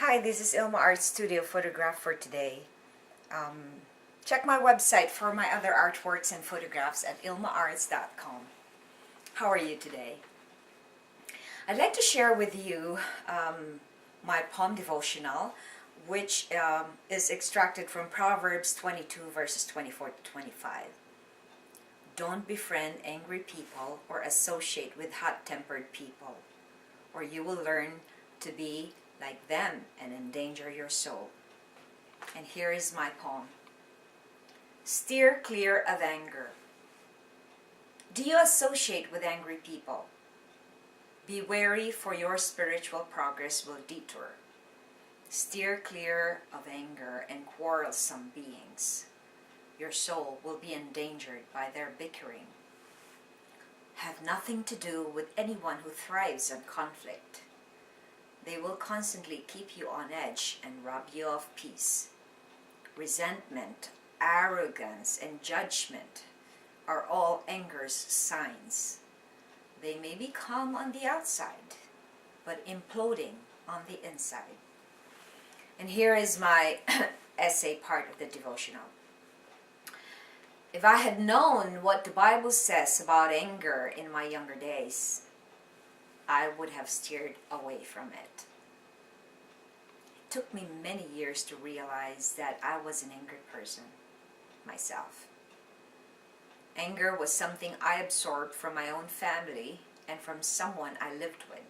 Hi, this is Ilma Art Studio photograph for today. Check my website for my other artworks and photographs at ilmaarts.com. How are you today? I'd like to share with you my poem devotional, which is extracted from Proverbs 22 verses 24 to 25. Don't befriend angry people or associate with hot-tempered people, or you will learn to be like them and endanger your soul. And here is my poem. Steer clear of anger. Do you associate with angry people? Be wary, for your spiritual progress will detour. Steer clear of anger and quarrelsome beings. Your soul will be endangered by their bickering. Have nothing to do with anyone who thrives on conflict. They will constantly keep you on edge and rob you of peace. Resentment, arrogance, and judgment are all anger's signs. They may be calm on the outside, but imploding on the inside. And here is my essay part of the devotional. If I had known what the Bible says about anger in my younger days, I would have steered away from it. It took me many years to realize that I was an angry person myself. Anger was something I absorbed from my own family and from someone I lived with.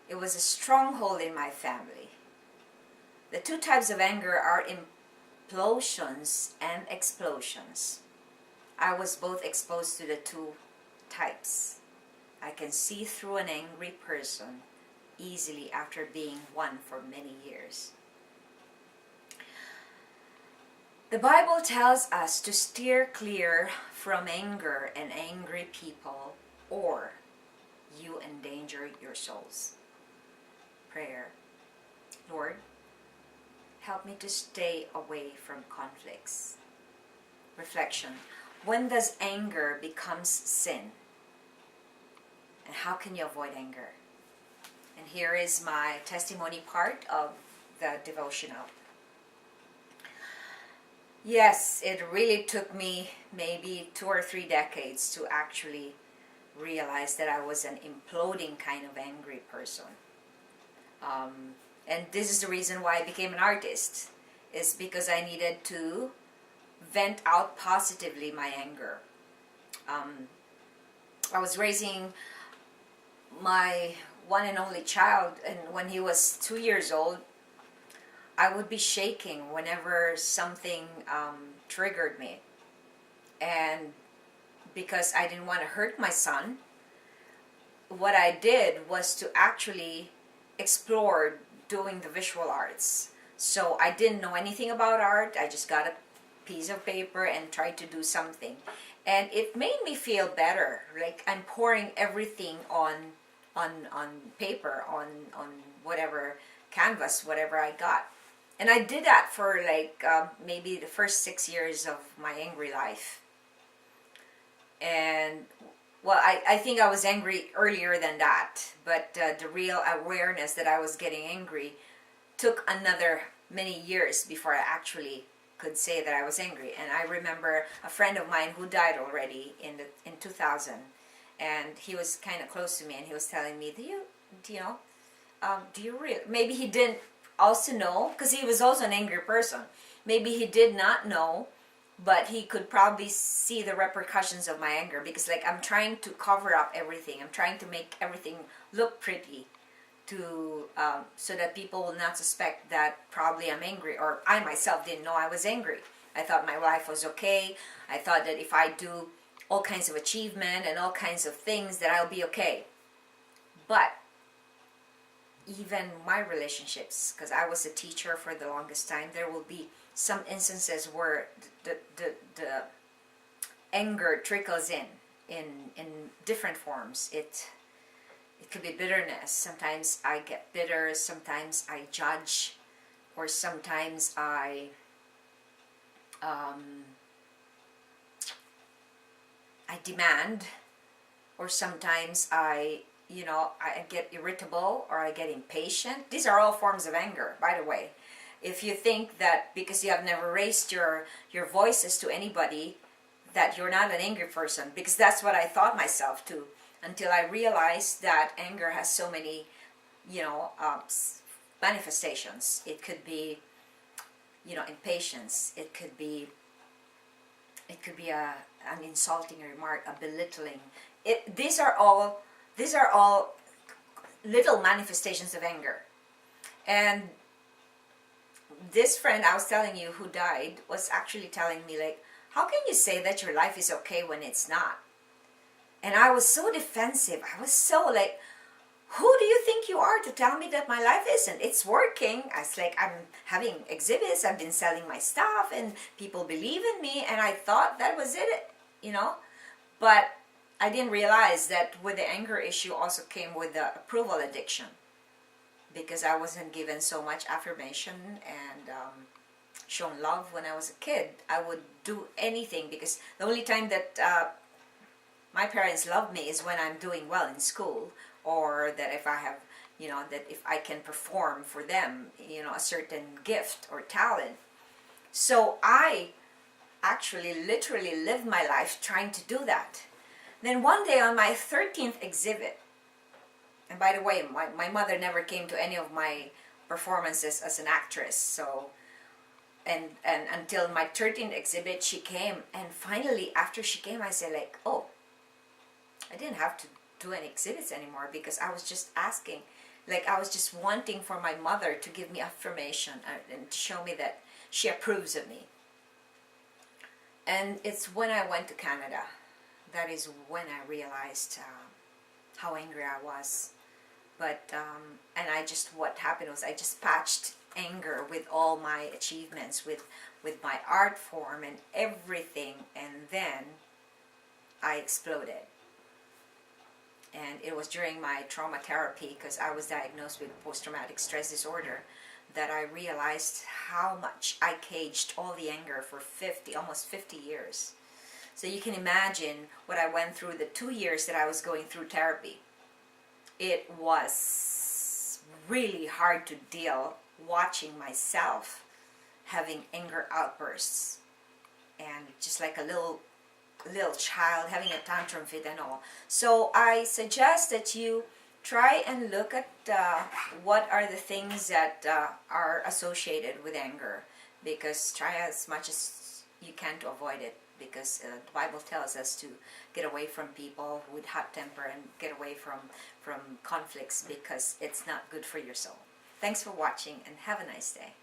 It was a stronghold in my family. The two types of anger are implosions and explosions. I was both exposed to the two types. I can see through an angry person easily after being one for many years. The Bible tells us to steer clear from anger and angry people, or you endanger your souls. Prayer. Lord, help me to stay away from conflicts. Reflection. When does anger become sin? And how can you avoid anger? And here is my testimony part of the devotional. Yes, it really took me maybe 2 or 3 decades to actually realize that I was an imploding kind of angry person. And this is the reason why I became an artist, is because I needed to vent out positively my anger. I was raising my one and only child, and when he was 2 years old, I would be shaking whenever something triggered me. And because I didn't want to hurt my son, what I did was to actually explore doing the visual arts. So I didn't know anything about art. I just got a piece of paper and tried to do something. And it made me feel better, like I'm pouring everything on paper, on whatever canvas, whatever I got. And I did that for like maybe the first 6 years of my angry life. And well, I think I was angry earlier than that, but the real awareness that I was getting angry took another many years before I actually could say that I was angry. And I remember a friend of mine who died already in 2000, and he was kind of close to me, and he was telling me, do you really, maybe he didn't also know, because he was also an angry person. Maybe he did not know, but he could probably see the repercussions of my anger, because like I'm trying to cover up everything. I'm trying to make everything look pretty to so that people will not suspect that probably I'm angry, or I myself didn't know I was angry. I thought my life was okay. I thought that if I do all kinds of achievement and all kinds of things that I'll be okay. But even my relationships, because I was a teacher for the longest time, there will be some instances where the anger trickles in different forms. It could be bitterness. Sometimes I get bitter, sometimes I judge, or sometimes I demand, or sometimes I I get irritable or I get impatient. These are all forms of anger, by the way. If you think that because you have never raised your voices to anybody, that you're not an angry person, because that's what I thought myself too, until I realized that anger has so many, manifestations. It could be, impatience. It could be an insulting remark, a belittling. These are all little manifestations of anger. And this friend I was telling you who died was actually telling me, like, how can you say that your life is okay when it's not? And I was so defensive. I was so like, who do you think you are to tell me that my life isn't? It's working. I was like, I'm having exhibits, I've been selling my stuff, and people believe in me, and I thought that was it, But I didn't realize that with the anger issue also came with the approval addiction, because I wasn't given so much affirmation and shown love when I was a kid. I would do anything, because the only time that my parents love me is when I'm doing well in school, or that if I have, that if I can perform for them, a certain gift or talent. So I actually literally lived my life trying to do that. Then one day on my 13th exhibit, and by the way, my mother never came to any of my performances as an actress, so and until my 13th exhibit she came, and finally after she came I said, like, oh, I didn't have to do any exhibits anymore, because I was just asking, like, I was just wanting for my mother to give me affirmation and to show me that she approves of me. And it's when I went to Canada, that is when I realized how angry I was. But and what happened was I just patched anger with all my achievements, with my art form and everything, and then I exploded. And it was during my trauma therapy, because I was diagnosed with post-traumatic stress disorder, that I realized how much I caged all the anger for almost 50 years. So you can imagine what I went through the 2 years that I was going through therapy. It was really hard to deal watching myself having anger outbursts, and just like a little child having a tantrum fit and all. So I suggest that you try and look at what are the things that are associated with anger, because try as much as you can to avoid it, because the Bible tells us to get away from people with hot temper and get away from conflicts, because it's not good for your soul. Thanks for watching, and have a nice day.